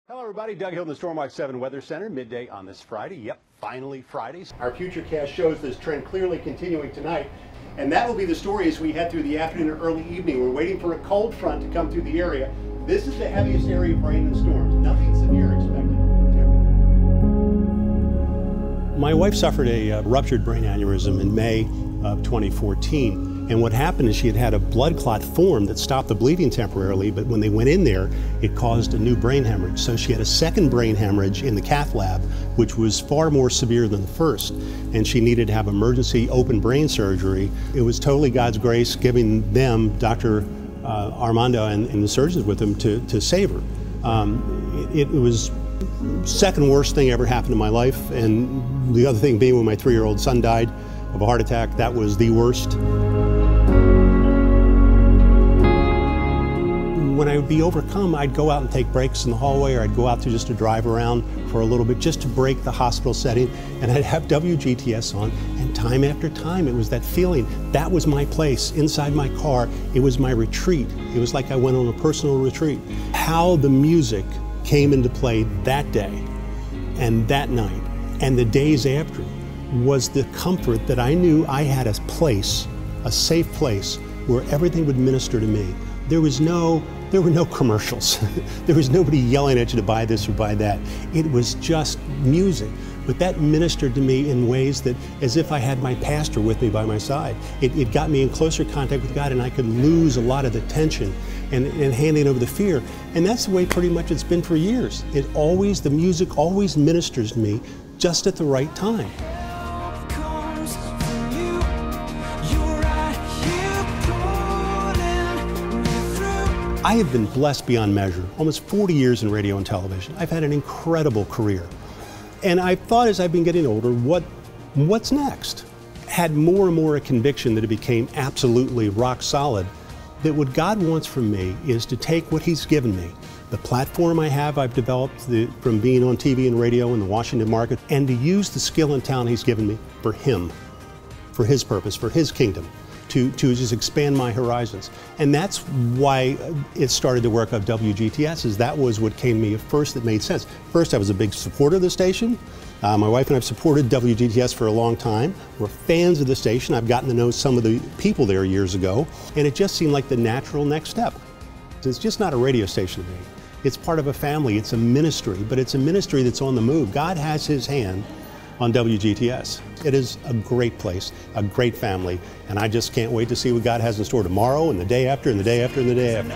Hello everybody, Doug Hill in the Stormwatch 7 Weather Center, midday on this Friday. Yep, finally Fridays. Our futurecast shows this trend clearly continuing tonight, and that will be the story as we head through the afternoon or early evening. We're waiting for a cold front to come through the area. This is the heaviest area of rain and storms. Nothing severe expected. My wife suffered a ruptured brain aneurysm in May of 2014. And what happened is she had had a blood clot form that stopped the bleeding temporarily, but when they went in there, it caused a new brain hemorrhage. So she had a second brain hemorrhage in the cath lab, which was far more severe than the first. And she needed to have emergency open brain surgery. It was totally God's grace giving them, Dr. Armando and the surgeons with him, to save her. It was second worst thing ever happened in my life. And the other thing being when my 3-year-old son died of a heart attack, that was the worst. When I would be overcome, I'd go out and take breaks in the hallway, or I'd go out to just to drive around for a little bit just to break the hospital setting, and I'd have WGTS on, and time after time it was that feeling. That was my place inside my car. It was my retreat. It was like I went on a personal retreat. How the music came into play that day and that night and the days after was the comfort that I knew I had a place, a safe place where everything would minister to me. There were no commercials. There was nobody yelling at you to buy this or buy that. It was just music. But that ministered to me in ways that, as if I had my pastor with me by my side. It got me in closer contact with God, and I could lose a lot of the tension and handing over the fear. And that's the way pretty much it's been for years. The music always ministers to me just at the right time. I have been blessed beyond measure. Almost 40 years in radio and television. I've had an incredible career. And I thought as I've been getting older, what's next? Had more and more a conviction that it became absolutely rock solid, that what God wants from me is to take what He's given me, the platform I've developed from being on TV and radio in the Washington market, and to use the skill and talent He's given me for Him, for His purpose, for His kingdom. To just expand my horizons. And that's why it started the work of WGTS, is that was what came to me at first that made sense. First, I was a big supporter of the station. My wife and I have supported WGTS for a long time. We're fans of the station. I've gotten to know some of the people there years ago, and it just seemed like the natural next step. It's just not a radio station to me. It's part of a family. It's a ministry, but it's a ministry that's on the move. God has His hand on WGTS. It is a great place, a great family, and I just can't wait to see what God has in store tomorrow and the day after and the day after and the day after.